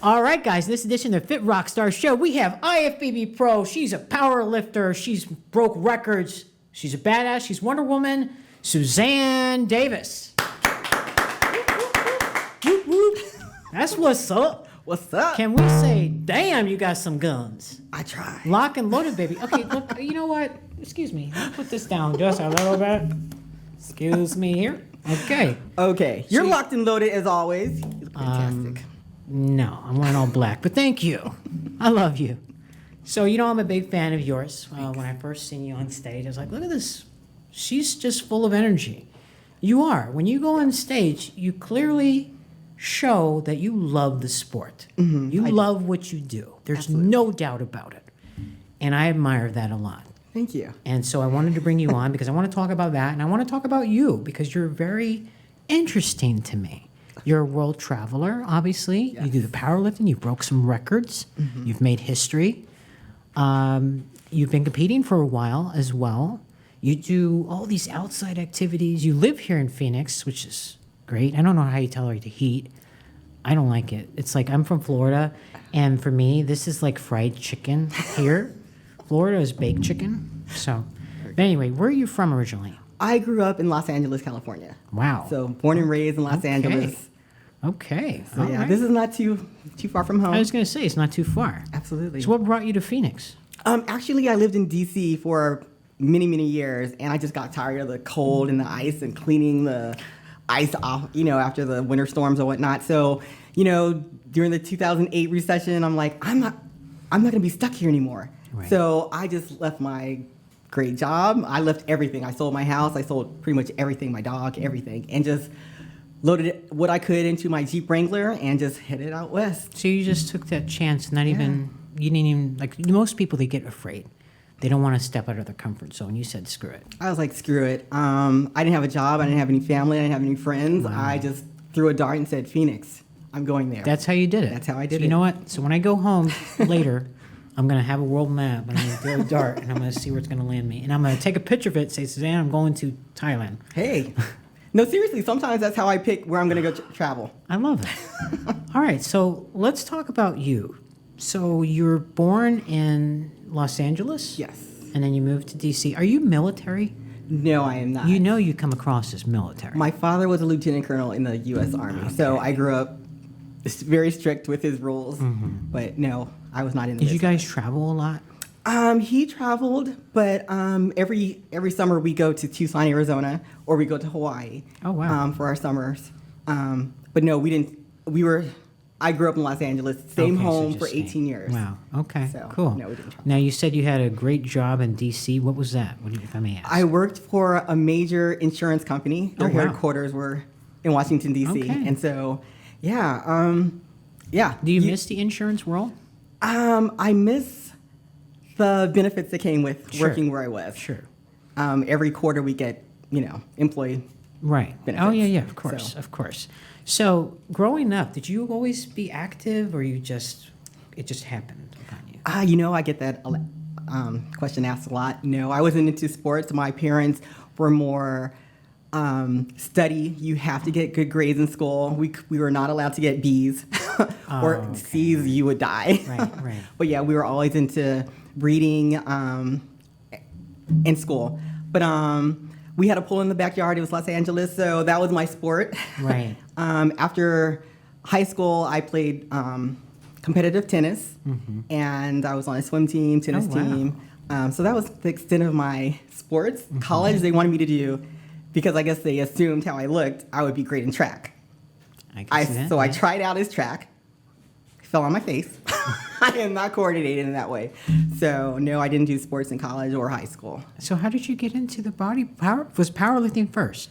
All right, guys, in this edition of the Fit Rockstar Show, we have IFBB Pro. She's a power lifter. She's broke records. She's a badass. She's Wonder Woman, Suzanne Davis. Whoop, whoop. That's what's up. What's up? Can we say, damn, you got some guns? I try. Lock and loaded, baby. Okay, look, you know what? Excuse me. Let me put this down just a little bit. Excuse me here. Okay. Okay. You're locked and loaded as always. You look fantastic. No, I'm wearing all black, but thank you. I love you. So, you know, I'm a big fan of yours. When I first seen you on stage, I was like, look at this. She's just full of energy. You are. When you go on stage, you clearly show that you love the sport. Mm-hmm, you love what you do. There's Absolutely. No doubt about it. And I admire that a lot. Thank you. And so I wanted to bring you on because I want to talk about that. And I want to talk about you because you're very interesting to me. You're a world traveler, obviously. Yes. You do the powerlifting. You broke some records. Mm-hmm. You've made history. You've been competing for a while as well. You do all these outside activities. You live here in Phoenix, which is great. I don't know how you tolerate the heat. I don't like it. It's like I'm from Florida, and for me, this is like fried chicken here. Florida is baked chicken. So, but anyway, where are you from originally? I grew up in Los Angeles, California. Wow. So born and raised in Los Angeles. Okay. So All right. this is not too far from home. I was going to say, it's not too far. Absolutely. So what brought you to Phoenix? Actually, I lived in D.C. for many, many years, and I just got tired of the cold and the ice and cleaning the ice off, after the winter storms and whatnot. So, during the 2008 recession, I'm like, I'm not going to be stuck here anymore. Right. So I just left my great job. I left everything. I sold my house. I sold pretty much everything, my dog, everything, and just loaded what I could into my Jeep Wrangler and just headed out west. So you just took that chance, you didn't even, like most people, they get afraid. They don't want to step out of their comfort zone. You said, screw it. I was like, screw it. I didn't have a job. I didn't have any family. I didn't have any friends. Wow. I just threw a dart and said, Phoenix, I'm going there. That's how you did it. That's how I did So it. You know what? So when I go home later, I'm going to have a world map, and I'm going to throw a dart, and I'm going to see where it's going to land me. And I'm going to take a picture of it, say, Suzanne, I'm going to Thailand. Hey. No, seriously, sometimes that's how I pick where I'm going to go travel. I love it. All right, so let's talk about you. So you were born in Los Angeles? Yes. And then you moved to D.C. Are you military? No, I am not. You know you come across as military. My father was a lieutenant colonel in the U.S. Army, so I grew up very strict with his rules. Mm-hmm. But no, I was not in the Did you guys travel a lot? He traveled, but every summer we go to Tucson, Arizona, or we go to Hawaii. Oh, wow. For our summers. But no, we didn't. I grew up in Los Angeles, same Okay, so home just for 18 staying. years. Wow. Okay. So, cool. no, we didn't travel. Now you said you had a great job in D.C. What was that? What did you, if I may ask? I worked for a major insurance company. Their Oh, wow. headquarters were in Washington, D.C. Okay. And so, yeah. Do you miss the insurance world? I miss the benefits that came with Sure. working where I was. Sure. Every quarter we get, employee. Right. Benefits. Oh, yeah, of course, So- of course. So growing up, did you always be active, or it just happened upon you? I get that question asked a lot. No, I wasn't into sports. My parents were more study. You have to get good grades in school. We were not allowed to get B's or okay. C's. You would die. Right. But yeah, we were always into reading in school. But we had a pool in the backyard. It was Los Angeles, so that was my sport. Right. After high school, I played competitive tennis, and I was on a swim team, tennis Oh, wow. team. So that was the extent of my sports. College, they wanted me to do, because I guess they assumed how I looked, I would be great in track. I tried out as track, fell on my face. I am not coordinated in that way. So no, I didn't do sports in college or high school. So how did you get into the body power? Was powerlifting first?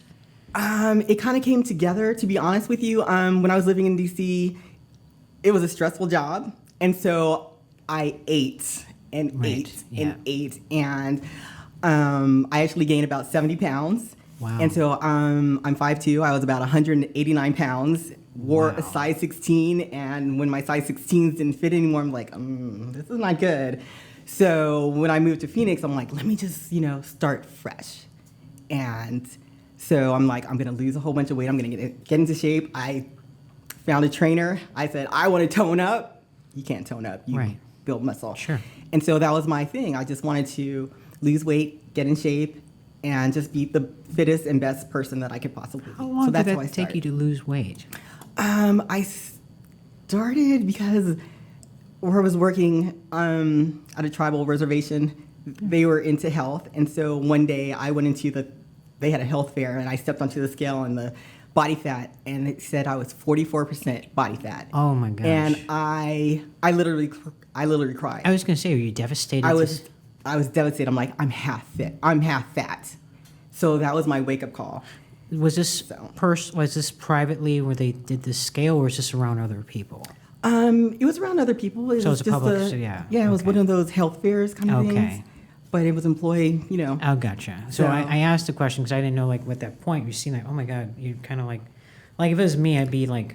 It kind of came together, to be honest with you. When I was living in D.C., it was a stressful job. And so I ate and ate and ate. And I actually gained about 70 pounds. Wow. And so I'm 5'2". I was about 189 pounds, wore a size 16. And when my size 16s didn't fit anymore, I'm like, this is not good. So when I moved to Phoenix, I'm like, let me just, start fresh. And so I'm like, I'm going to lose a whole bunch of weight. I'm going to get into shape. I found a trainer. I said, I want to tone up. You can't tone up. You Right. build muscle. Sure. And so that was my thing. I just wanted to lose weight, get in shape, and just be the fittest and best person that I could possibly be. How long so did that's how I that take started. you to lose weight? I started because where I was working at a tribal reservation, they were into health. And so one day I went into they had a health fair, and I stepped onto the scale and the body fat, and it said I was 44% body fat. Oh my gosh. And I literally cried. I was going to say, were you devastated? I was devastated. I'm like, I'm half fit. I'm half fat. So that was my wake-up call. Was this was this privately where they did this scale, or was this around other people? It was around other people. It So was it's a just public, so yeah. Yeah, it was Okay. one of those health fairs kind of Okay. things. But it was employee, Oh, gotcha. So So- I asked the question because I didn't know, like, at that point, you're seeing, like, oh my God, you're kind of like if it was me, I'd be like,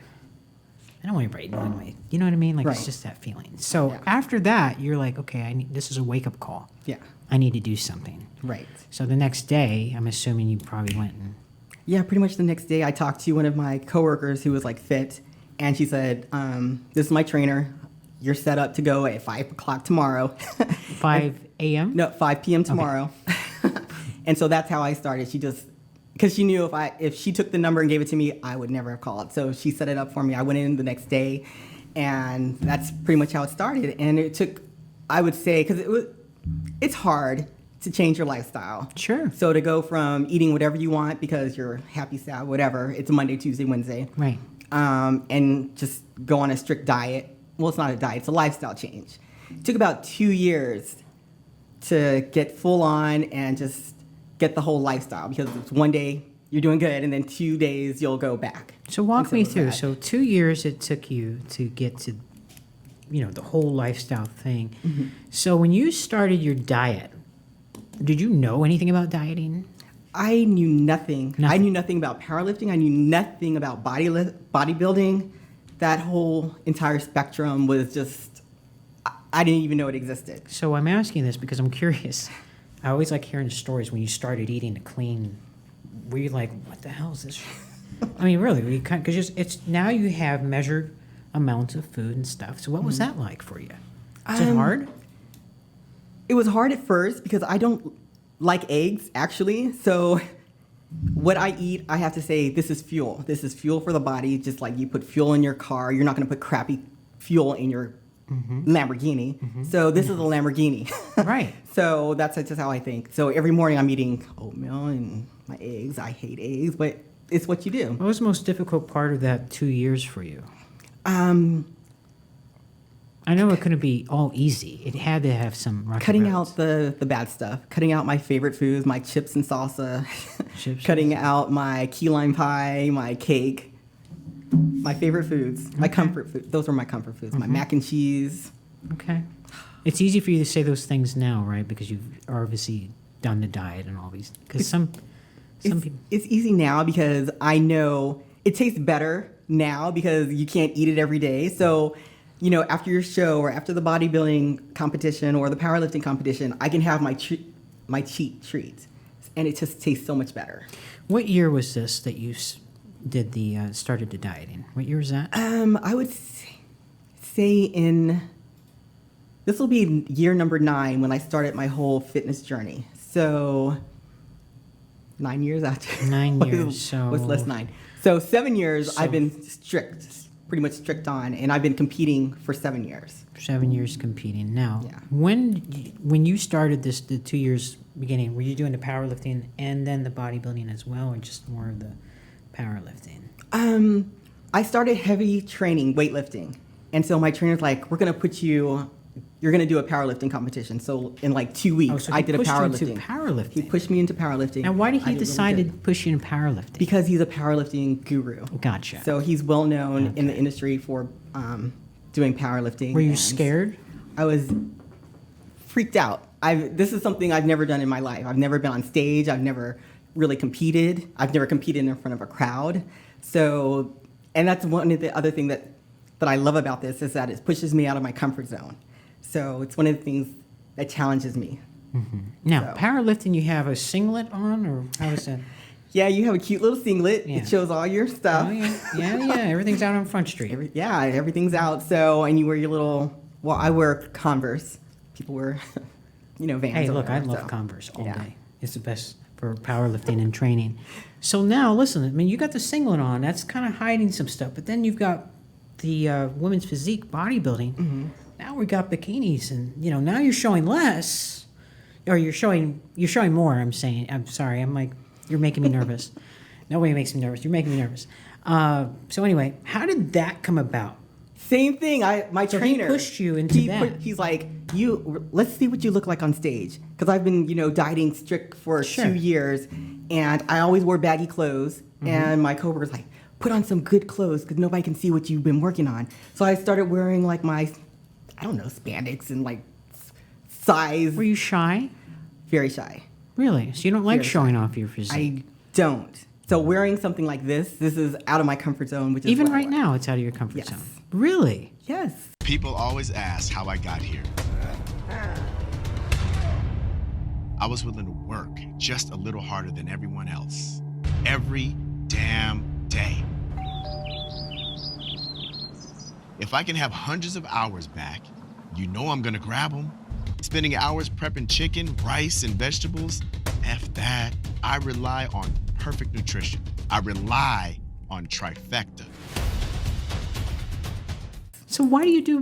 I don't want to break anyway. You know what I mean? Like, it's Right. just that feeling. So Yeah. after that, you're like, okay, this is a wake up call. Yeah, I need to do something. right. So the next day, I'm assuming you probably went and. Yeah, pretty much the next day I talked to one of my coworkers who was like fit, and she said, this is my trainer. You're set up to go at 5 o'clock tomorrow. 5 a.m.? No, 5 p.m. tomorrow. And so that's how I started. She just, because she knew if she took the number and gave it to me, I would never have called. So she set it up for me. I went in the next day, and that's pretty much how it started. And it took, I would say, because it's hard to change your lifestyle. Sure. So to go from eating whatever you want because you're happy, sad, whatever, it's a Monday, Tuesday, Wednesday. Right. And just go on a strict diet. Well, it's not a diet, it's a lifestyle change. It took about 2 years to get full on and just get the whole lifestyle, because it's one day you're doing good and then 2 days you'll go back. So walk And so me it was through. that. So 2 years it took you to get to, the whole lifestyle thing. Mm-hmm. So when you started your diet, did you know anything about dieting? I knew nothing. I Nothing. knew nothing about powerlifting. I knew nothing about bodybuilding. That whole entire spectrum was just, I didn't even know it existed. So I'm asking this because I'm curious. I always like hearing stories when you started eating a clean. Were you like, what the hell is this? I mean, really, because it's now you have measured amounts of food and stuff. So what was that like for you? Is it hard? It was hard at first because I don't like eggs, actually. So what I eat, I have to say, this is fuel. This is fuel for the body, just like you put fuel in your car. You're not going to put crappy fuel in your Lamborghini. So this is a Lamborghini. Right. So that's just how I think. So every morning I'm eating oatmeal and my eggs. I hate eggs, but it's what you do. What was the most difficult part of that 2 years for you? I know it couldn't be all easy. It had to have some rocky Cutting roads. out the bad stuff. Cutting out my favorite foods, my chips and salsa. Chips Cutting out my key lime pie, my cake. My favorite foods. My comfort food. Those were my comfort foods. My mac and cheese. Okay. It's easy for you to say those things now, right? Because you've obviously done the diet and all these. Because some people. It's easy now because I know it tastes better now because you can't eat it every day. So, after your show or after the bodybuilding competition or the powerlifting competition, I can have my cheat treats, and it just tastes so much better. What year was this that you did started the dieting? What year was that? I would say this will be year number 9 when I started my whole fitness journey. So 9 years after. 9 years. So what's less 9? So 7 years I've been pretty much strict on, and I've been competing for 7 years. 7 years competing. Now, Yeah. when you started this, the 2 years beginning, were you doing the powerlifting and then the bodybuilding as well, or just more of the powerlifting? I started heavy training, weightlifting. And so my trainer's like, you're going to do a powerlifting competition. So in like 2 weeks, So I he did a pushed you powerlifting. into powerlifting. He pushed me into powerlifting. Now, why did I he really decide to good. push you into powerlifting? Because he's a powerlifting guru. Gotcha. So he's well known in the industry for doing powerlifting. Were you and scared? I was freaked out. This is something I've never done in my life. I've never been on stage. I've never really competed. I've never competed in front of a crowd. So, and that's one of the other things that I love about this is that it pushes me out of my comfort zone. So it's one of the things that challenges me. Now, So. powerlifting, you have a singlet on, or how is that? Yeah, you have a cute little singlet. Yeah. It shows all your stuff. Oh, yeah. Everything's out on Front Street. Everything's out. So, and you wear your little, well, I wear Converse. People wear, Vans. Hey, look, I love Converse all day. It's the best for powerlifting and training. So now, listen, I mean, you got the singlet on. That's kind of hiding some stuff. But then you've got the women's physique bodybuilding. Mm-hmm. Now we got bikinis, and now you're showing less, or you're showing more. I'm saying. I'm sorry. I'm like, you're making me nervous. Nobody makes me nervous. You're making me nervous. So anyway, how did that come about? Same thing. My trainer he pushed you into that. He's like, let's see what you look like on stage. Because I've been, dieting strict for 2 years, and I always wore baggy clothes. Mm-hmm. And my coworker's like, put on some good clothes because nobody can see what you've been working on. So I started wearing like my, spandex and like size. Were you shy? Very shy. Really? So you don't like showing off your physique? I don't. So wearing something like this is out of my comfort zone. Which is even right now, it's out of your comfort zone. Really? Yes. People always ask how I got here. I was willing to work just a little harder than everyone else. Every damn day. If I can have hundreds of hours back, I'm gonna grab them. Spending hours prepping chicken, rice, and vegetables, F that. I rely on perfect nutrition. I rely on trifecta. So why do you do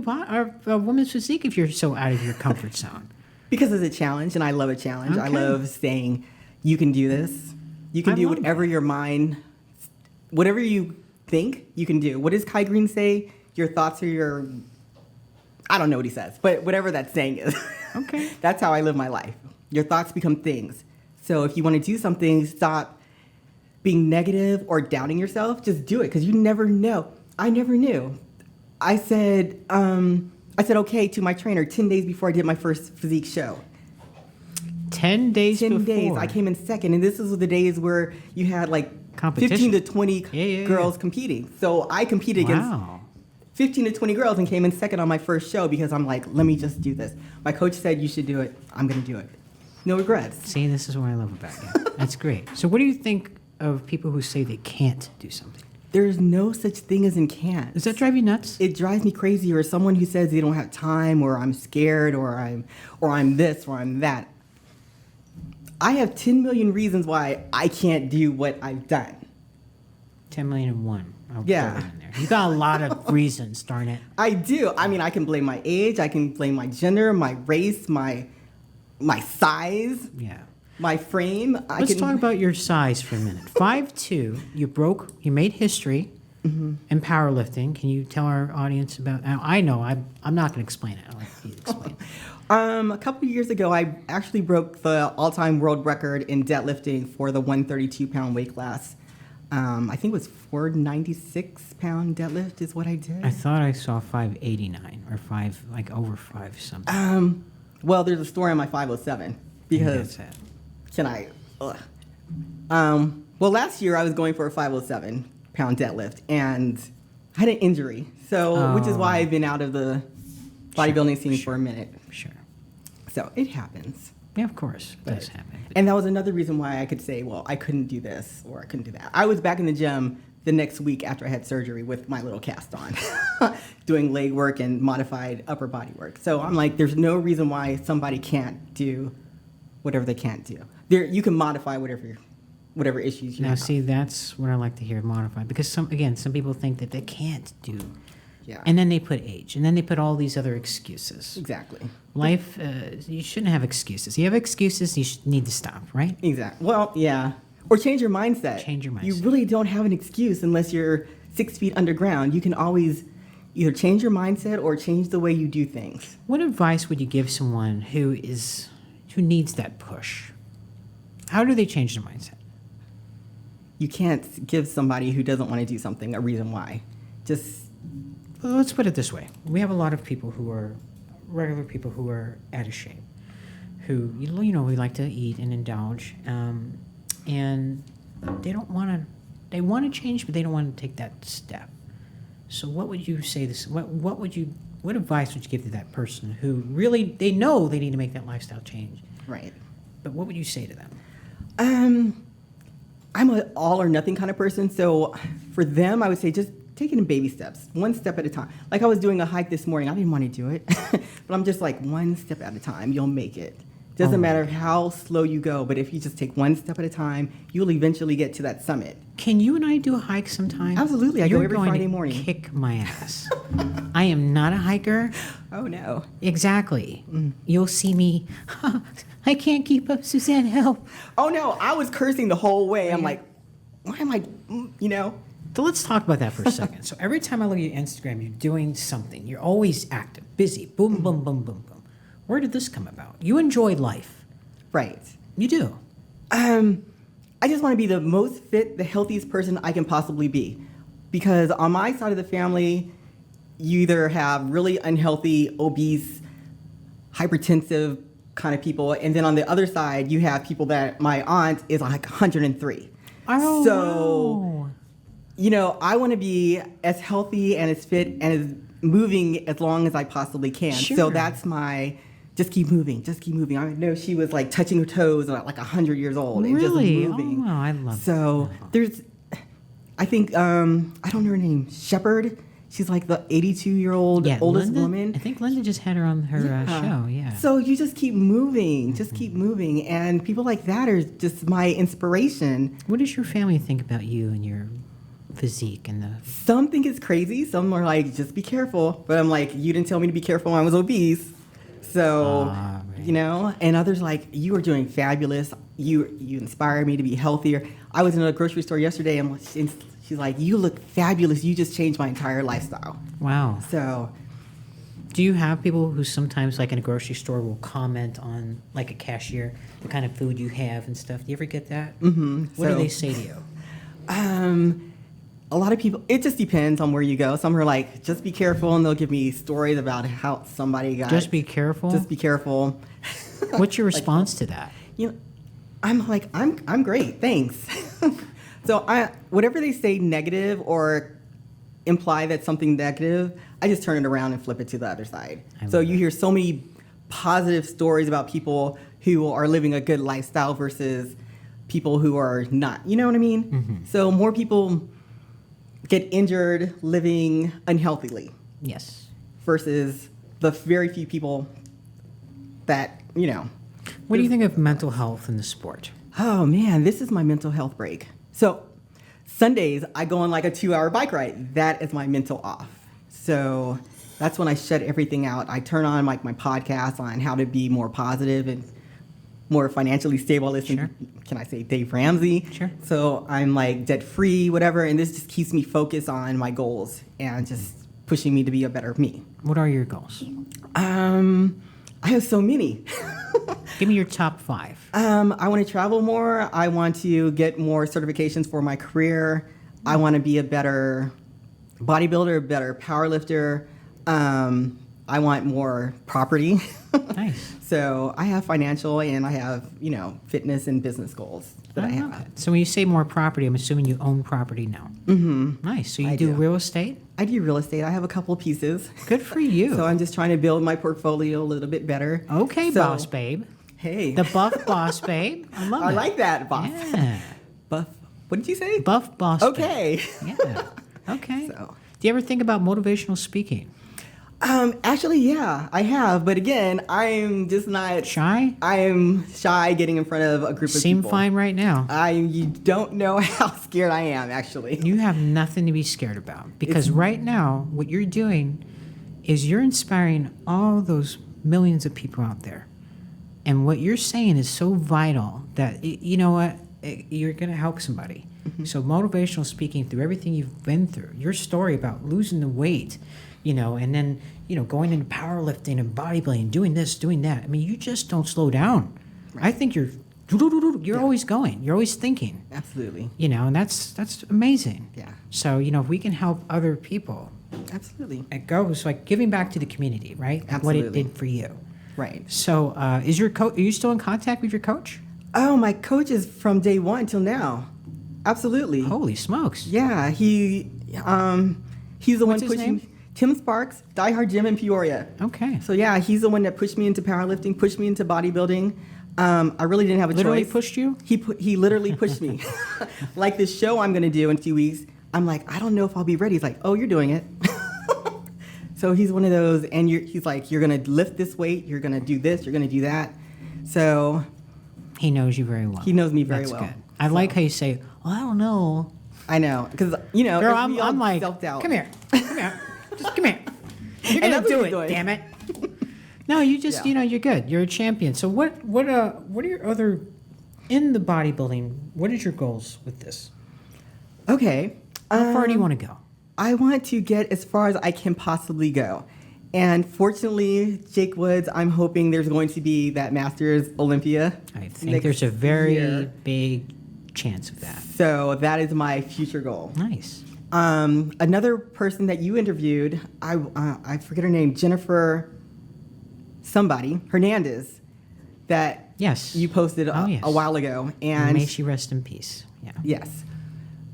women's physique if you're so out of your comfort zone? Because it's a challenge, and I love a challenge. Okay. I love saying, you can do this. You can do whatever your mind, whatever you think, you can do. What does Kai Green say? Your thoughts are your, I don't know what he says, but whatever that saying is. Okay. That's how I live my life. Your thoughts become things. So if you want to do something, stop being negative or doubting yourself. Just do it, because you never know. I never knew. I said okay to my trainer 10 days before I did my first physique show. 10 days 10 before? days. I came in second, and this is the days where you had like 15 to 20 girls competing. So I competed against 15 to 20 girls and came in second on my first show because I'm like, let me just do this. My coach said, you should do it. I'm going to do it. No regrets. See, this is what I love about you. That's great. So what do you think of people who say they can't do something? There's no such thing as in can't. Does that drive you nuts? It drives me crazy. Or someone who says they don't have time, or I'm scared, or I'm this, or I'm that. I have 10 million reasons why I can't do what I've done. 10 million and one. Yeah. You got a lot of reasons, darn it. I do. I mean, I can blame my age. I can blame my gender, my race, my size. Yeah. My frame. Let's talk about your size for a minute. 5'2", you made history in powerlifting. Can you tell our audience about, now I know, I'm not going to explain it. I'll let you explain it. A couple of years ago, I actually broke the all-time world record in deadlifting for the 132-pound weight class. I think it was 496-pound deadlift is what I did. I thought I saw 589 or over 5 something. Well, there's a story on my 507 because well, last year I was going for a 507-pound deadlift and I had an injury, which is why I've been out of the bodybuilding scene for a minute. Sure. So it happens. Yeah, of course, it does happen. And that was another reason why I could say, well, I couldn't do this or I couldn't do that. I was back in the gym the next week after I had surgery with my little cast on, doing leg work and modified upper body work. So I'm like, there's no reason why somebody can't do whatever they can't do. You can modify whatever issues you have. Now, see, that's what I like to hear, modify. Because some people think that they can't do. Yeah. And then they put age, and then they put all these other excuses. Exactly. Life, you shouldn't have excuses. You have excuses, you need to stop, right? Exactly. Well, yeah. Or change your mindset. Change your mindset. You really don't have an excuse unless you're 6 feet underground. You can always either change your mindset or change the way you do things. What advice would you give someone who needs that push? How do they change their mindset? You can't give somebody who doesn't want to do something a reason why. Well, let's put it this way. We have a lot of people who are regular people who are out of shape, who, we like to eat and indulge, and they don't want to, they want to change, but they don't want to take that step. So what would you say what advice would you give to that person who really, they know they need to make that lifestyle change? Right. But what would you say to them? I'm an all or nothing kind of person. So for them, I would say just take it in baby steps, one step at a time. Like I was doing a hike this morning. I didn't want to do it, but I'm just like one step at a time. You'll make it. Doesn't matter how slow you go, but if you just take one step at a time, you'll eventually get to that summit. Can you and I do a hike sometime? Absolutely. I go every Friday You're morning. going to kick my ass. I am not a hiker. Oh, no. Exactly. You'll see me. I can't keep up, Suzanne, help. Oh, no. I was cursing the whole way. I'm like, why am I, you know? So let's talk about that for a second. So every time I look at your Instagram, you're doing something. You're always active, busy, boom, boom, boom, boom, boom. Where did this come about? You enjoy life. Right. You do. I just want to be the most fit, the healthiest person I can possibly be. Because on my side of the family, you either have really unhealthy, obese, hypertensive kind of people. And then on the other side, you have people that my aunt is like 103. Oh, so, wow. you know, I want to be as healthy and as fit and as moving as long as I possibly can. Sure. So that's my, just keep moving, just keep moving. I know she was like touching her toes at like 100 years old and just Really? moving. Oh, wow, I love So that. there's, I think, I don't know her name, Shepherd. She's like the 82-year-old oldest Linda, woman. I think Linda just had her on her show, yeah. So you just keep moving, just keep moving. And people like that are just my inspiration. What does your family think about you and your physique and the... Some think it's crazy. Some are like, just be careful. But I'm like, you didn't tell me to be careful when I was obese. So, right. you know, and others like, you are doing fabulous. You inspire me to be healthier. I was in a grocery store yesterday and she's like, you look fabulous. You just changed my entire lifestyle. Wow. So, Do you have people who sometimes, like in a grocery store, will comment on, like a cashier, the kind of food you have and stuff? Do you ever get that? mm-hmm. What do they say to you? A lot of people, it just depends on where you go. Some are like, just be careful, and they'll give me stories about how somebody got. Just be careful? Just be careful. What's your response to that? You know, I'm like, I'm great, thanks. So whatever they say negative or imply that something negative, I just turn it around and flip it to the other side. So you hear so many positive stories about people who are living a good lifestyle versus people who are not. You know what I mean? Mm-hmm. So more people get injured living unhealthily. Yes. Versus the very few people that, you know. What do you think of mental health in the sport? Oh man, this is my mental health break. So Sundays, I go on like a 2-hour bike ride. That is my mental off. So that's when I shut everything out. I turn on like my podcast on how to be more positive and more financially stable. Listen, Sure. Can I say Dave Ramsey? Sure. So I'm like debt free, whatever. And this just keeps me focused on my goals and just pushing me to be a better me. What are your goals? I have so many. Give me your top 5. I want to travel more. I want to get more certifications for my career. I want to be a better bodybuilder, a better powerlifter. I want more property. Nice. So I have financial and I have, you know, fitness and business goals that I love have. it. So when you say more property, I'm assuming you own property now. Mm-hmm. Nice. So you I do do. real estate? I do real estate. I have a couple of pieces. Good for you. So I'm just trying to build my portfolio a little bit better. Okay, So- boss babe. Hey. The buff boss babe. I love I it. like that, boss. Yeah. Buff. What did you say? Buff boss Okay. babe. Yeah. Okay. So. Do you ever think about motivational speaking? Actually, yeah, I have. But again, I'm just not Shy? I am shy getting in front of a group of Seem people. fine right now. You don't know how scared I am, actually. You have nothing to be scared about because right now, what you're doing is you're inspiring all those millions of people out there. And what you're saying is so vital that, you know what, you're going to help somebody. Mm-hmm. So motivational speaking through everything you've been through, your story about losing the weight, you know, and then, you know, going into powerlifting and bodybuilding, doing this, doing that. I mean, you just don't slow down. Right. I think you're always going. You're always thinking. Absolutely. You know, and that's amazing. Yeah. So, you know, if we can help other people, Absolutely. it goes like giving back to the community, right? Like what it Absolutely. did for you. Right. So, is your coach? Are you still in contact with your coach? Oh, my coach is from day one till now. Absolutely. Holy smokes! Yeah, he's the one What's his pushing name? Tim Sparks, Die Hard Gym in Peoria. Okay. So yeah, he's the one that pushed me into powerlifting, pushed me into bodybuilding. I really didn't have a Literally choice. pushed you? He literally pushed me. Like this show I'm going to do in 2 weeks, I'm like, I don't know if I'll be ready. He's like, oh, you're doing it. So he's one of those, and he's like, you're going to lift this weight, you're going to do this, you're going to do that. So He knows you very well. he knows me very That's well. good. I like how you say, well, I don't know. I know, because, you know, Girl, we all I'm like, self-doubt. come here. Just come here. You're And going that's to do what it, he's doing. damn it. No, you just, Yeah. you're good. You're a champion. So what are your other, in the bodybuilding, what is your goals with this? Okay. How far do you want to go? I want to get as far as I can possibly go. And fortunately, Jake Woods, I'm hoping there's going to be that Masters Olympia. I think next there's a very year. big chance of that. So that is my future goal. Nice. Another person that you interviewed, I forget her name, Jennifer somebody, Hernandez, that Yes. you posted yes. a while ago. And And may she rest in peace. Yeah. yes,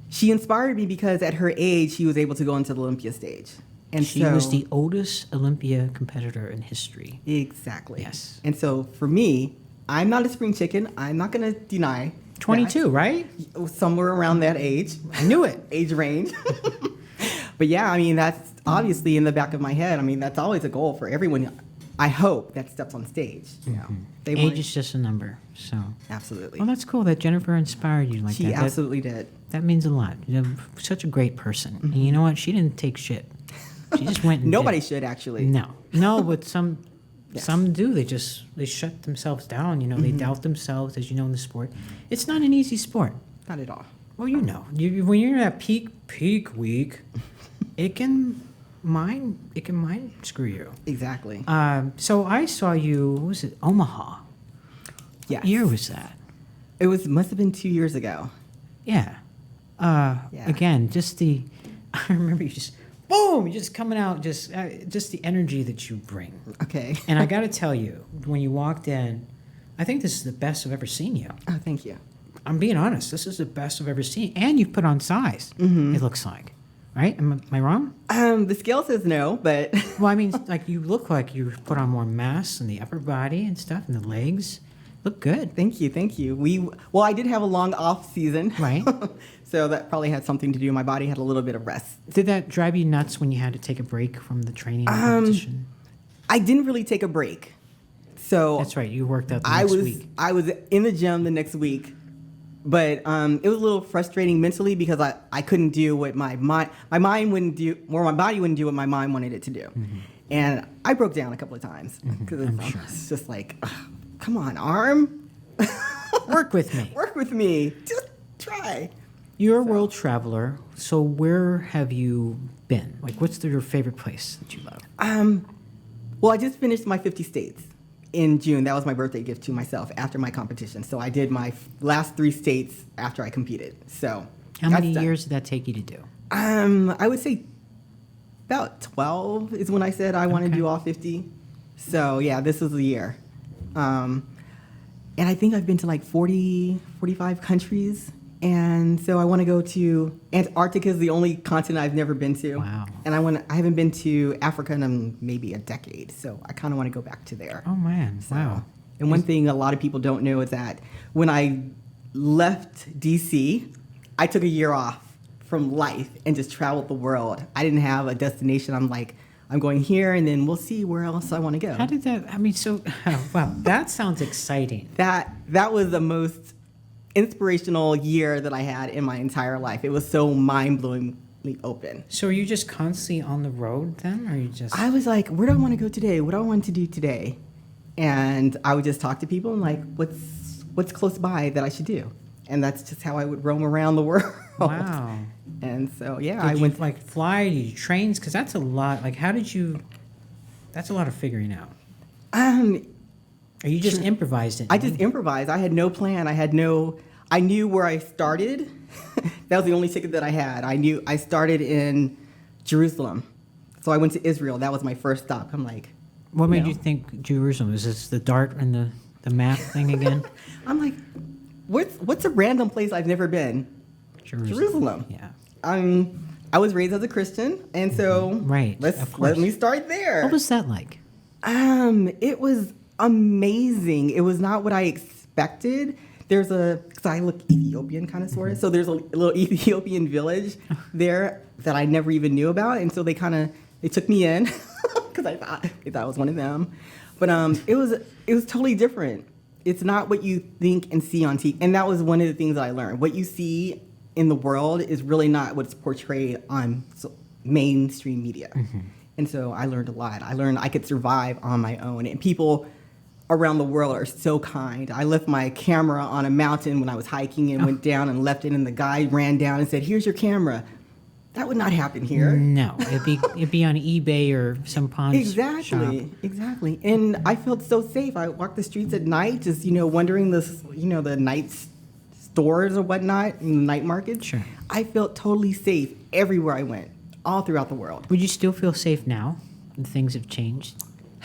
she inspired me because at her age, she was able to go into the Olympia stage. And She was the oldest Olympia competitor in history. Exactly. Yes. And so for me, I'm not a spring chicken. I'm not going to deny. 22, right? that. Somewhere around that age. I knew it. Age range. But yeah, I mean, that's obviously in the back of my head. I mean, that's always a goal for everyone. I hope that steps on stage. You know, they Age want- is just a number. So, absolutely. well, that's cool that Jennifer inspired you like She that. absolutely did. That means a lot. You're such a great person. And you know what? She didn't take shit. She just went and Nobody did. should actually. No, but some Yes. some do. They shut themselves down. You know, they doubt themselves, as you know in the sport. It's not an easy sport. Not at all. Well, you know, when you're at peak week, it can mind screw you. Exactly. So I saw you. What was it? Omaha. Yes. What year was that? It must have been 2 years ago. Yeah. Yeah. Again, I remember you just boom, you're just coming out, just the energy that you bring. Okay. And I got to tell you, when you walked in, I think this is the best I've ever seen you. Oh, thank you. I'm being honest. This is the best I've ever seen. And you've put on size, it looks like. Right? Am I wrong? The scale says no, but Well, I mean, like you look like you put on more mass in the upper body and stuff, and the legs look good. thank you. I did have a long off season. Right. So that probably had something to do. My body had a little bit of rest. Did that drive you nuts when you had to take a break from the training and competition? I didn't really take a break. So That's right. You worked out the next week. I was in the gym the next week, but it was a little frustrating mentally because I couldn't do what my mind wouldn't do, or my body wouldn't do what my mind wanted it to do. And I broke down a couple of times because it's just like, ugh, come on, arm, Work with me. work with me, just try. You're a world traveler, so where have you been? Like, what's your favorite place that you love? Well, I just finished my 50 states in June. That was my birthday gift to myself after my competition. So I did my last 3 states after I competed. So How that's many done. years did that take you to do? I would say about 12 is when I said I want to Okay. do all 50. So yeah, this is the year. And I think I've been to like 45 countries. And so I want to go to Antarctica is the only continent I've never been to. Wow. And I haven't been to Africa in maybe a decade. So I kind of want to go back to there. Oh, man. So- Wow. And one thing a lot of people don't know is that when I left DC, I took a year off from life and just traveled the world. I didn't have a destination. I'm like, I'm going here and then we'll see where else I want to go. How did that, wow, that sounds exciting. That was the most inspirational year that I had in my entire life. It was so mind-blowingly open. So are you just constantly on the road then, or you just... I was like, where do I want to go today? What do I want to do today? And I would just talk to people and like, what's close by that I should do? And that's just how I would roam around the world. Wow. And so, yeah, Did I you, went. like, fly? Did you train? Because that's a lot. Like, how did you... That's a lot of figuring out. Or you just improvised it? I just improvised. I had no plan. I knew where I started. That was the only ticket that I had. I started in Jerusalem. So I went to Israel. That was my first stop. I'm like, What made know. you think Jerusalem? Is this the dart and the map thing again? I'm like, what's a random place I've never been? Jerusalem. Yeah. I was raised as a Christian, and so Right, of course. let me start there. What was that like? It was amazing. It was not what I expected. Because I look Ethiopian kind of sort of, so there's a little Ethiopian village there that I never even knew about, and so they took me in because they thought I was one of them. But it was totally different. It's not what you think and see on TV, and that was one of the things that I learned. What you see in the world is really not what's portrayed on mainstream media. And so I learned a lot. I learned I could survive on my own, and people around the world are so kind. I left my camera on a mountain when I was hiking and went down and left it, and the guy ran down and said, "Here's your camera." That would not happen here. No, it'd be on eBay or some pawn shop. Exactly. And I felt so safe. I walked the streets at night, just wondering the night stores or whatnot, in the night market. Sure. I felt totally safe everywhere I went, all throughout the world. Would you still feel safe now? Things have changed.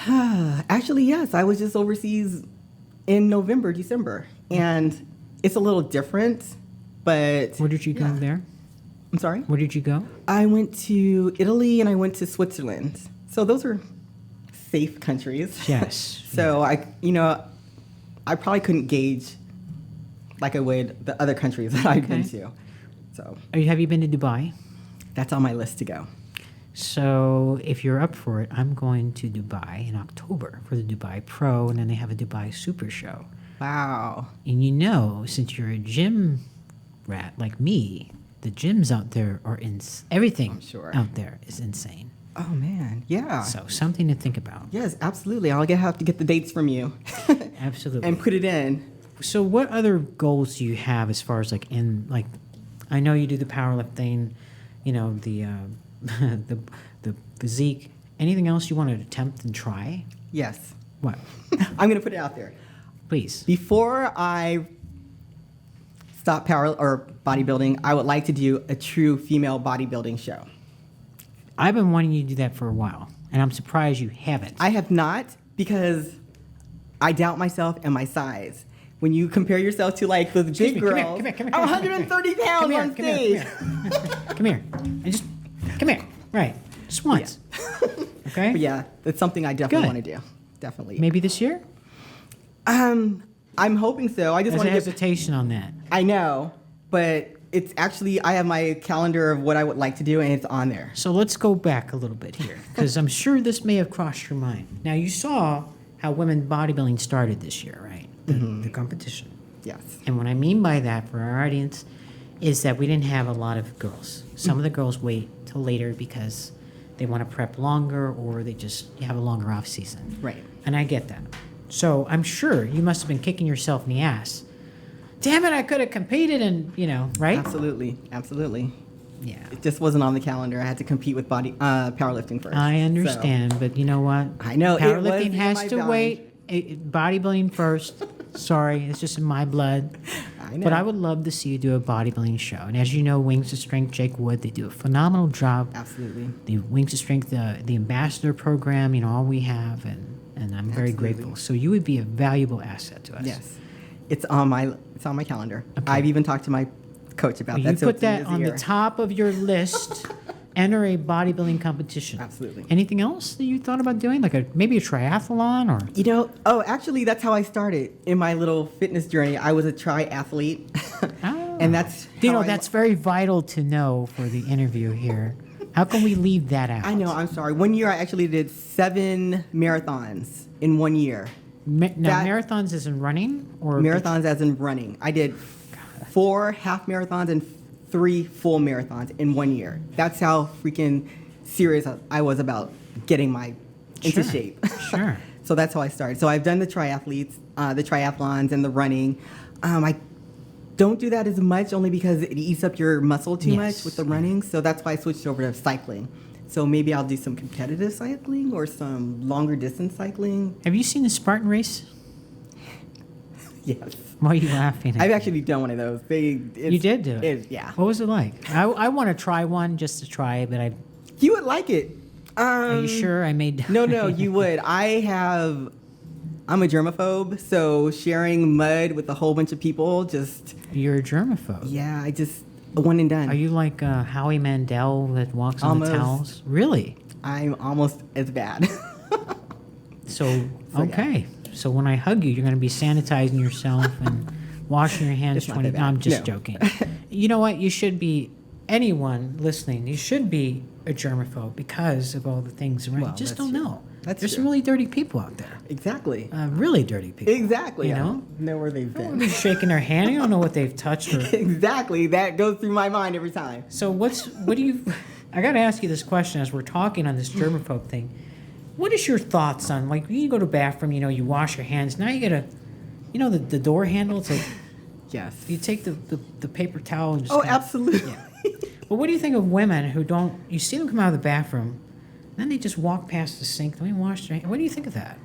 Actually, yes. I was just overseas in November, December, and it's a little different. But where did you go there? I'm sorry? Where did you go? I went to Italy and I went to Switzerland. So those are safe countries. Yes. So I probably couldn't gauge like I would the other countries that I've been to. So have you been to Dubai? That's on my list to go. So if you're up for it, I'm going to Dubai in October for the Dubai Pro, and then they have a Dubai Super Show. Wow. And since you're a gym rat like me, the gyms out there are everything out there is insane. Oh, man. Yeah. So something to think about. Yes, absolutely. I'll have to get the dates from you. Absolutely. And put it in. So what other goals do you have as far as I know you do the powerlifting, the physique. Anything else you want to attempt and try? Yes. What? I'm going to put it out there. Please. Before I stop bodybuilding, I would like to do a true female bodybuilding show. I've been wanting you to do that for a while, and I'm surprised you haven't. I have not, because I doubt myself and my size. When you compare yourself to those big girls, come here. I'm 130 pounds on stage. Come here. Come here. Right. Just once. Yeah. Okay? But yeah, that's something I definitely want to do. Definitely. Maybe this year? I'm hoping so. I just want to There's a hesitation on that. I know, but it's actually, I have my calendar of what I would like to do, and it's on there. So let's go back a little bit here, because I'm sure this may have crossed your mind. Now, you saw how women bodybuilding started this year, right? The competition. Yes. And what I mean by that for our audience is that we didn't have a lot of girls. Some of the girls wait till later because they want to prep longer, or they just have a longer off season. Right. And I get that. So I'm sure you must have been kicking yourself in the ass. Damn it, I could have competed and, right? Absolutely. Yeah. It just wasn't on the calendar. I had to compete with powerlifting first. I understand, but you know what? I know. Powerlifting has to wait. Bodybuilding first. Sorry, it's just in my blood. I know. But I would love to see you do a bodybuilding show. And as you know, Wings of Strength, Jake Wood, they do a phenomenal job. Absolutely. The Wings of Strength, the ambassador program, all we have, and I'm very grateful. So you would be a valuable asset to us. Yes. It's on my calendar. Okay. I've even talked to my coach about that. You put that on the top of your list. Enter a bodybuilding competition. Absolutely. Anything else that you thought about doing, maybe a triathlon or? Actually, that's how I started in my little fitness journey. I was a triathlete, and that's that's very vital to know for the interview here. How can we leave that out? I know. I'm sorry. One year I actually did 7 marathons in 1 year. Marathons as in running, or marathons as in running? I did 4 half marathons and 3 full marathons in 1 year. That's how freaking serious I was about getting into shape. Sure. So that's how I started. So I've done the triathlons and the running. I don't do that as much, only because it eats up your muscle too much with the running. So that's why I switched over to cycling. So maybe I'll do some competitive cycling or some longer distance cycling. Have you seen the Spartan race? Yes. Why are you laughing? I've actually done one of those. You did do it? Yeah. What was it like? I want to try one just to try it, but You would like it. Are you sure? I made... No, you would. I'm a germaphobe, so sharing mud with a whole bunch of people just... You're a germaphobe? Yeah, I just... One and done. Are you like Howie Mandel that walks on the towels? Really? I'm almost as bad. So okay. Yeah. So when I hug you, you're going to be sanitizing yourself and washing your hands It's not 20. that No, I'm bad. just No. joking. You know what? You should be, anyone listening, you should be a germaphobe because of all the things around. Well, You just that's don't true. know. That's There's true. some really dirty people out there. Exactly. Really dirty people. Exactly. You I know? don't know where they've I don't been. be shaking their hand. You don't know what they've touched. Or, Exactly. That goes through my mind every time. so what do you, I got to ask you this question as we're talking on this germaphobe thing. What is your thoughts on, like, you go to the bathroom, you know, you wash your hands. Now you got to, you know, the door handle, it's like, Yes. you take the paper towel and just Oh, kinda- absolutely. Yeah. But what do you think of women who don't, you see them come out of the bathroom, then they just walk past the sink, don't even wash their hands. What do you think of that?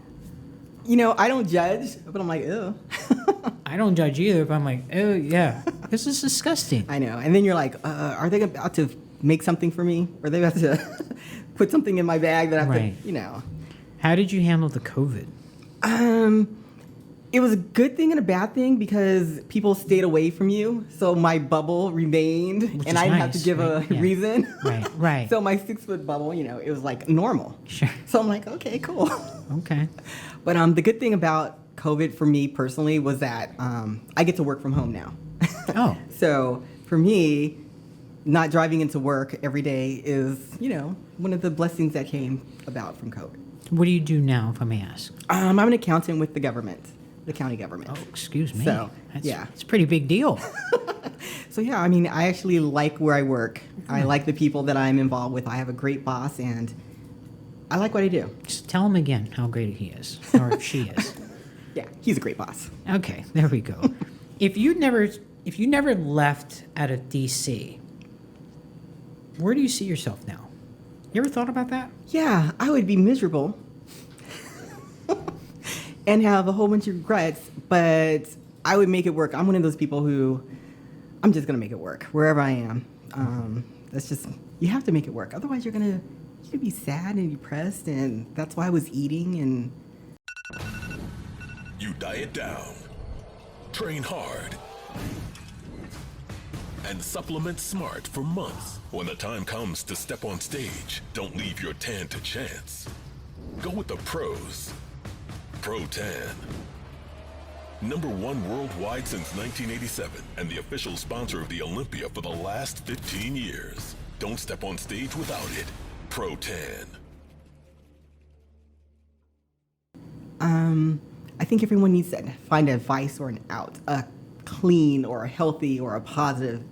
You know, I don't judge, but I'm like, ew. I don't judge either, but I'm like, oh, yeah, this is disgusting. I know. And then you're like, are they about to make something for me? Or are they about to put something in my bag that I have Right. to, you know? How did you handle the COVID? It was a good thing and a bad thing because people stayed away from you. So my bubble remained Which and is I didn't have to nice, give right? a Yeah. reason. Right, right. So my 6-foot bubble, you know, it was like normal. Sure. So I'm like, okay, cool. Okay. But the good thing about COVID for me personally was that I get to work from home now. Oh. So for me, not driving into work every day is, you know, one of the blessings that came about from COVID. What do you do now, if I may ask? I'm an accountant with the government, the county government. Oh, excuse me. So, That's, yeah. It's a pretty big deal. So yeah, I mean, I actually like where I work. I like the people that I'm involved with. I have a great boss and I like what I do. Just tell him again how great he is, or she is. Yeah, he's a great boss. Okay, there we go. If you never left out of DC, where do you see yourself now? You ever thought about that? Yeah, I would be miserable and have a whole bunch of regrets, but I would make it work. I'm one of those people who I'm just gonna make it work wherever I am. That's just, you have to make it work. Otherwise, you're gonna be sad and depressed, and that's why I was eating and. You diet down, train hard, and supplement smart for months. When the time comes to step on stage, don't leave your tan to chance. Go with the pros. Pro Tan. #1 worldwide since 1987 and the official sponsor of the Olympia for the last 15 years. Don't step on stage without it. Pro Tan. I think everyone needs to find a vice or an out, a clean or a healthy or a positive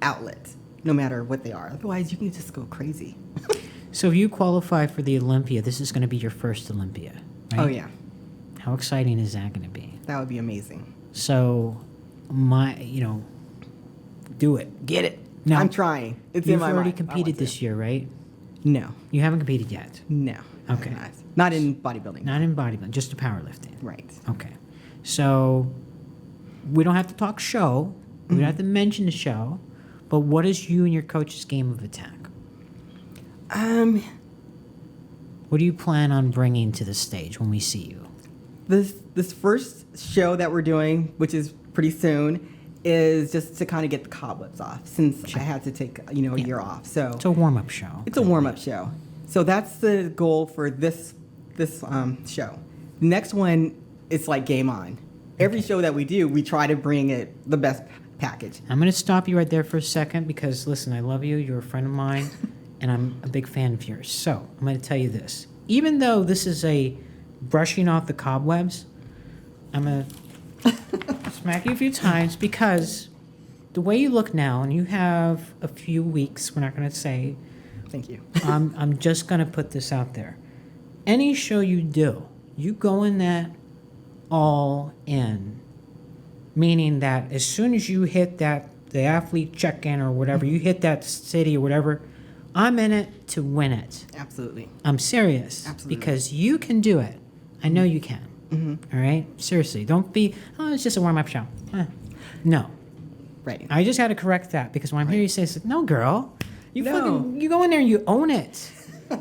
outlet, no matter what they are. Otherwise, you can just go crazy. So if you qualify for the Olympia, this is going to be your first Olympia, right? Oh, yeah. How exciting is that going to be? That would be amazing. So, do it. Get it. No, I'm trying. It's in You've my already mind. I competed want to. this year, right? No. You haven't competed yet. No. Okay. Not in bodybuilding. Not in bodybuilding, just in powerlifting. Right. Okay. So, we don't have to talk show. We don't have to mention the show. But what is you and your coach's game of attack? What do you plan on bringing to the stage when we see you? This first show that we're doing, which is pretty soon, is just to kind of get the cobwebs off since I had to take a year off. So It's a warm-up show. it's a warm-up show. So that's the goal for this show. The next one, it's like game on. Every show that we do, we try to bring it the best package. I'm going to stop you right there for a second because, listen, I love you. You're a friend of mine, and I'm a big fan of yours. So I'm going to tell you this. Even though this is a brushing off the cobwebs, I'm going to smack you a few times because the way you look now, and you have a few weeks, we're not going to say, Thank you. I'm just going to put this out there. Any show you do, you go in that all in, meaning that as soon as you hit the athlete check-in or whatever, you hit that city or whatever, I'm in it to win it. Absolutely. I'm serious. Absolutely. Because you can do it. I know you can. All right? Seriously. Don't be, it's just a warm-up show. No. Right. I just had to correct that because when I'm here, you say, no, girl. You No. you go in there and you own it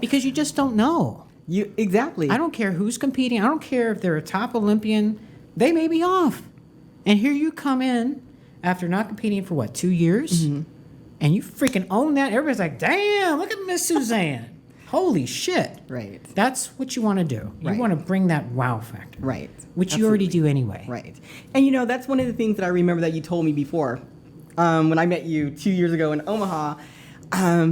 because you just don't know. Exactly. I don't care who's competing. I don't care if they're a top Olympian. They may be off. And here you come in after not competing for, 2 years? And you freaking own that. Everybody's like, damn, look at Miss Suzanne. Holy shit. Right. That's what you want to do. You Right. want to bring that wow factor. Right. Which you already Absolutely. do anyway. Right. And that's one of the things that I remember that you told me before. When I met you 2 years ago in Omaha,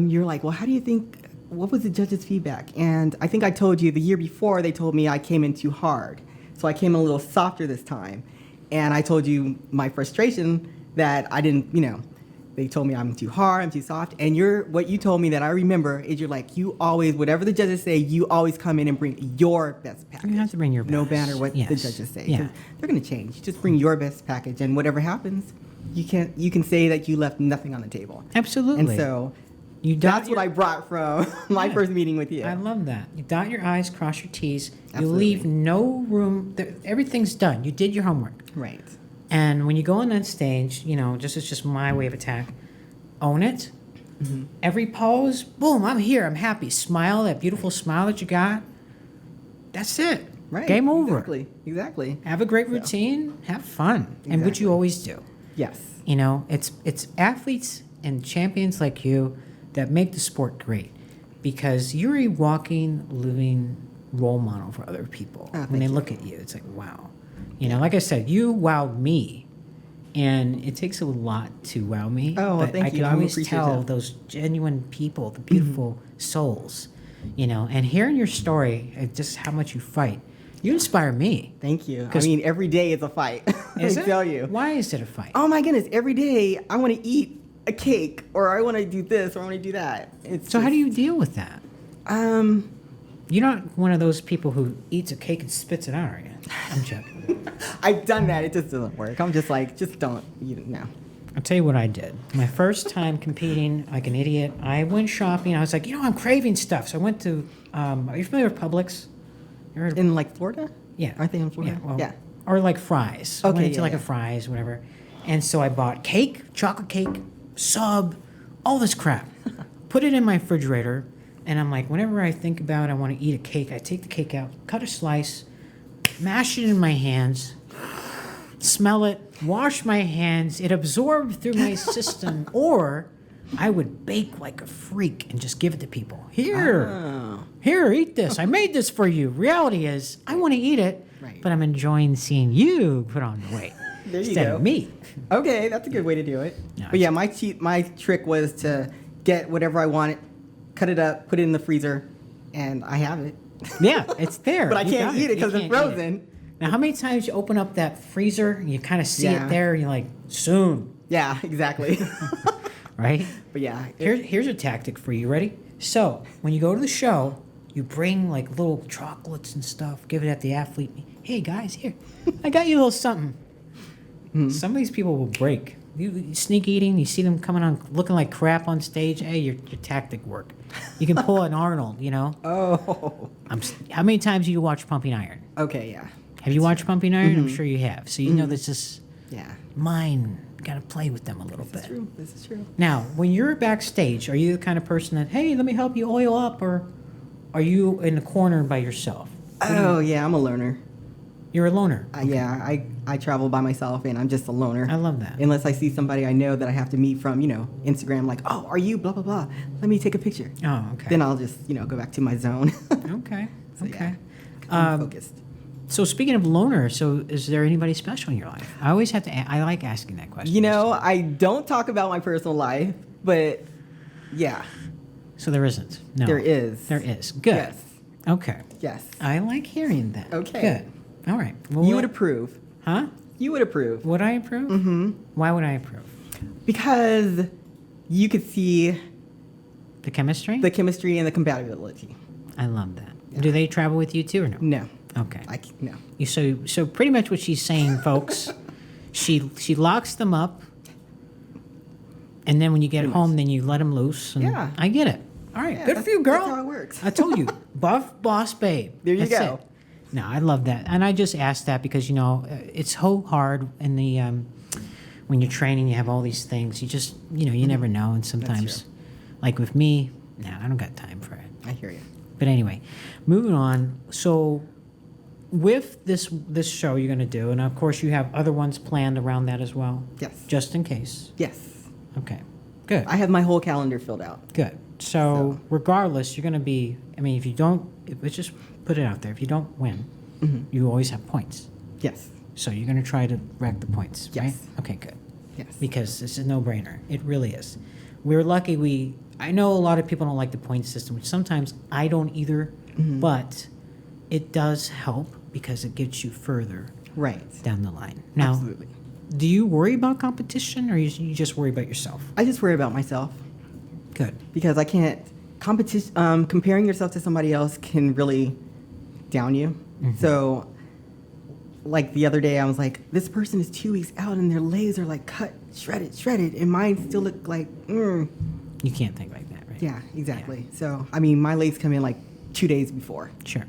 you're like, well, how do you think, what was the judges' feedback? And I think I told you the year before they told me I came in too hard. So I came in a little softer this time. And I told you my frustration that I didn't, they told me I'm too hard, I'm too soft. And what you told me that I remember is you're like, you always, whatever the judges say, you always come in and bring your best package. You have to bring your No best. matter what Yes. the judges say. Yeah. 'Cause they're going to change. Just bring your best package. And whatever happens, you can say that you left nothing on the table. Absolutely. And so dot that's what I brought from my Yeah. first meeting with you. I love that. You dot your I's, cross your T's. You Absolutely. leave no room. Everything's done. You did your homework. Right. And when you go on that stage, it's just my way of attack. Own it. Mm-hmm. Every pose, boom, I'm here. I'm happy. Smile, that beautiful smile that you got. That's it. Right. Game over. Exactly. Have a great routine. Have fun. And which you Exactly. always do. Yes. It's athletes and champions like you that make the sport great because you're a walking, living role model for other people. When thank they you. look at you, it's like, wow. Like I said, you wowed me. And it takes a lot to wow me. Oh, well, but thank I you. can I always appreciate tell that. those genuine people, the beautiful souls, and hearing your story, just how much you fight, you inspire me. Thank you. I 'Cause- mean, every day is a fight. Is I it? tell you. Why is it a fight? Oh my goodness! Every day I want to eat a cake, or I want to do this, or I want to do that. So how do you deal with that? You're not one of those people who eats a cake and spits it out, are you? I'm joking. I've done that. It just doesn't work. I'm just like, just don't. No. I'll tell you what I did. My first time competing like an idiot, I went shopping. I was like, I'm craving stuff. So I went to, are you familiar with Publix? You heard of In like Florida? Yeah. Aren't they in Florida? Yeah. Well, Yeah. Or like fries. I Okay, went into yeah, like yeah. a fries, whatever. And so I bought cake, chocolate cake, sub, all this crap. Put it in my refrigerator. And I'm like, whenever I think about I want to eat a cake, I take the cake out, cut a slice, mash it in my hands, smell it, wash my hands. It absorbed through my system. Or I would bake like a freak and just give it to people. Here, eat this. I made this for you. Reality is, I want to eat it, Right. but I'm enjoying seeing you put on the weight There you instead go. of me. Okay, that's a good way to do it. No, But yeah, my trick was to get whatever I wanted, cut it up, put it in the freezer, and I have it. Yeah, it's there. But I You can't got eat it You 'cause it's can't eat it. frozen. Now, how many times you open up that freezer and you kind of see Yeah. it there, and you're like, soon, Yeah, exactly. right? But yeah, Here's a tactic for you. Ready? So when you go to the show, you bring like little chocolates and stuff. Give it at the athlete. Hey guys, here, I got you a little something. Some of these people will break. You sneak eating. You see them coming on looking like crap on stage. Hey, your tactic worked. You can pull an Arnold. oh, How many times do you watch Pumping Iron? okay, yeah, Have you watched Pumping Iron? I'm sure you have. So you know this is yeah. mine. Got to play with them a little This is bit. true. This is true. Now, when you're backstage, are you the kind of person that, hey, let me help you oil up, or are you in the corner by yourself? Oh yeah, I'm a learner. You're a loner. Yeah, I travel by myself and I'm just a loner. I love that. Unless I see somebody I know that I have to meet from, Instagram, like, oh, are you blah, blah, blah. Let me take a picture. Oh, okay. Then I'll just, go back to my zone. Okay. So, Okay. I'm focused. So speaking of loner, so is there anybody special in your life? I always have to. I like asking that question. I don't talk about my personal life, but yeah, So there isn't. No. there is. There is. Good. Yes. Okay. Yes. I like hearing that. Okay. Good. All right. Well, You would approve. Huh? You would approve. Would I approve? Mm-hmm. Why would I approve? Because you could see The chemistry? the chemistry and the compatibility. I love that. Do they travel with you too or no? No. Okay. No. So pretty much what she's saying, folks, she locks them up, and then when you get home, then you let them loose. And Yeah. I get it. All right, Yeah, good for you, girl. that's how it works. I told you, buff boss babe. There you That's go. it. No, I love that, and I just asked that because it's so hard in the when you're training, you have all these things. You just you never know, and sometimes, like with me, I don't got time for it. I hear you. But anyway, moving on. So with this show you're going to do, and of course you have other ones planned around that as well? Yes. Just in case. Yes. Okay. Good. I have my whole calendar filled out. Good. So regardless, you're going to be, I mean, if you don't, let's just put it out there. If you don't win, you always have points. Yes. So you're going to try to rack the points, right? Yes. Okay, good. Yes. Because it's a no-brainer. It really is. We're lucky I know a lot of people don't like the point system, which sometimes I don't either, but it does help because it gets you further down the line. Now, Absolutely. do you worry about competition or you just worry about yourself? I just worry about myself. Good. Because I can't comparing yourself to somebody else can really down you. So like the other day I was like, this person is 2 weeks out and their legs are like cut, shredded, and mine still look like You can't think like that, right? Yeah, exactly. Yeah. So I mean my legs come in like 2 days before. Sure.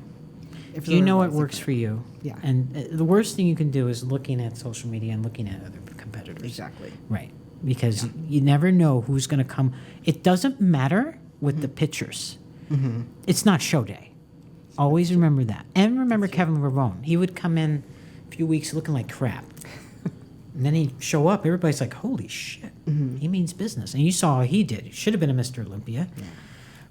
If You know what works for you. Yeah. And the worst thing you can do is looking at social media and looking at other competitors. Exactly. Right. Because you never know who's going to come. It doesn't matter with the pictures. It's not show day. Always remember that. And remember Kevin Ravone. He would come in a few weeks looking like crap. And then he'd show up. Everybody's like, holy shit. He means business. And you saw how he did. He should have been a Mr. Olympia. Yeah.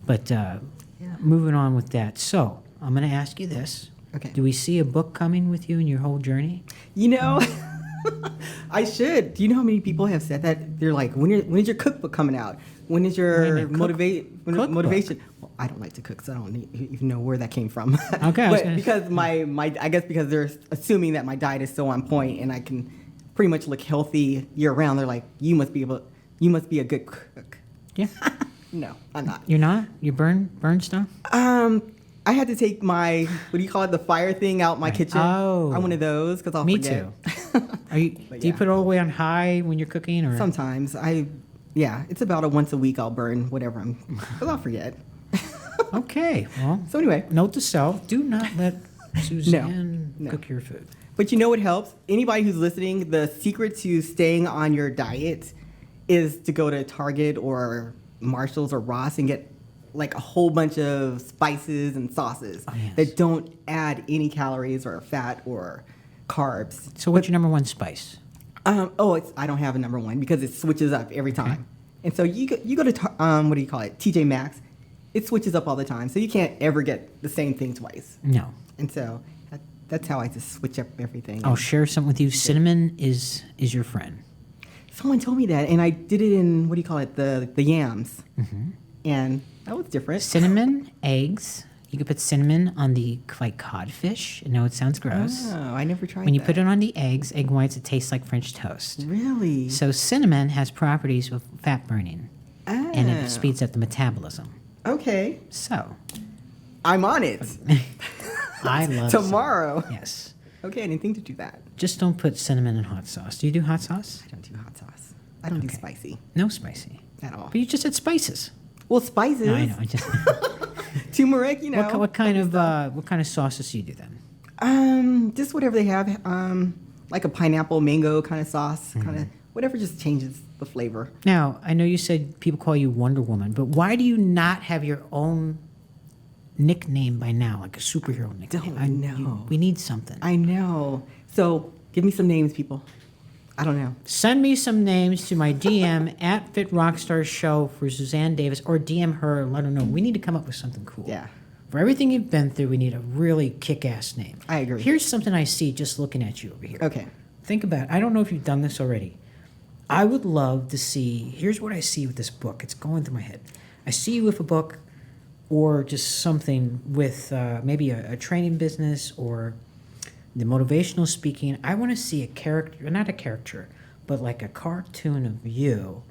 But moving on with that. So I'm going to ask you this. Okay. Do we see a book coming with you in your whole journey? You know, I should. Do you know how many people have said that? They're like, when is your cookbook coming out? When is your motivation? Well, I don't like to cook, so I don't even know where that came from. Okay. But because I guess because they're assuming that my diet is so on point and I can pretty much look healthy year round, they're like, you must be a good cook. Yeah. No, I'm not. You're not? You burn stuff? I had to take my, what do you call it, the fire thing out my kitchen. Oh. I'm one of those because I'll forget. Me too. Do you put it all the way on high when you're cooking? Or? Sometimes. It's about once a week I'll burn whatever because I'll forget. Okay. Well, so anyway. Note to self, do not let Suzanne cook your food. But you know what helps? Anybody who's listening, the secret to staying on your diet is to go to Target or Marshall's or Ross and get like a whole bunch of spices and sauces that don't add any calories or fat or carbs. So what's your number one spice? I don't have a number one because it switches up every time. Okay. And so you go to what do you call it? TJ Maxx. It switches up all the time, so you can't ever get the same thing twice. No. And so that's how I just switch up everything. I'll share something with you. Cinnamon is your friend. Someone told me that, and I did it in what do you call it? The yams. And that was different. Cinnamon, eggs. You could put cinnamon on the codfish. I know it sounds gross. Oh, I never tried When you put it on the egg whites, it tastes like French toast. Really? So cinnamon has properties of fat burning. And it speeds up the metabolism. Okay. So. I'm on it. I love tomorrow. Cinnamon. Yes. Okay, I didn't think to do that. Just don't put cinnamon in hot sauce. Do you do hot sauce? I don't do hot sauce. I don't do spicy. No spicy. At all. But you just said spices. Well, spices. No, I know. I just turmeric, you know. What kind of sauces do you do then? Just whatever they have. Like a pineapple mango kind of sauce, kind of whatever just changes the flavor. Now, I know you said people call you Wonder Woman, but why do you not have your own nickname by now, like a superhero nickname? I know. We need something. I know. So give me some names, people. I don't know. Send me some names to my DM at Fit Rockstar Show for Suzanne Davis, or DM her and let her know. We need to come up with something cool. Yeah. For everything you've been through, we need a really kick-ass name. I agree. Here's something I see just looking at you over here. Okay. Think about it. I don't know if you've done this already. I would love to see, here's what I see with this book. It's going through my head. I see you with a book or just something with maybe a training business or the motivational speaking. I want to see a character, not a caricature, but like a cartoon of you,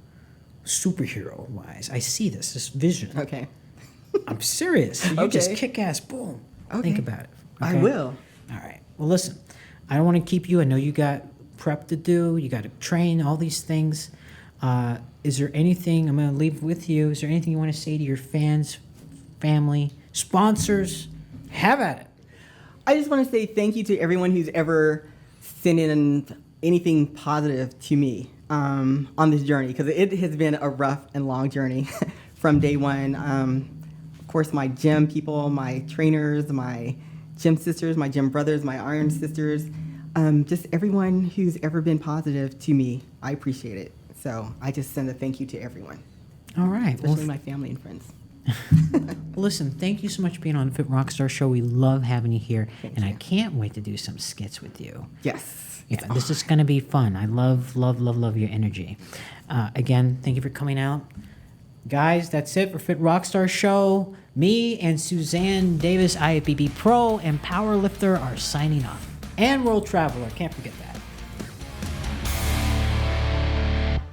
superhero-wise. I see this vision. Okay. I'm serious. You just kick-ass, boom. Okay. Think about it. Okay? I will. All right. Well, listen, I don't want to keep you. I know you got prep to do. You got to train, all these things. Is there anything, I'm going to leave with you, is there anything you want to say to your fans, family, sponsors? Have at it. I just want to say thank you to everyone who's ever sent in anything positive to me on this journey, because it has been a rough and long journey from day one. Of course, my gym people, my trainers, my gym sisters, my gym brothers, my iron sisters, just everyone who's ever been positive to me. I appreciate it. So I just send a thank you to everyone. All right. Especially my family and friends. Listen, thank you so much for being on the Fit Rockstar Show. We love having you here, and I can't wait to do some skits with you. Yes. Yeah, this is going to be fun. I love your energy. Again, thank you for coming out. Guys, that's it for Fit Rockstar Show. Me and Suzanne Davis, IFBB Pro and Powerlifter, are signing off. And World Traveler, can't forget that.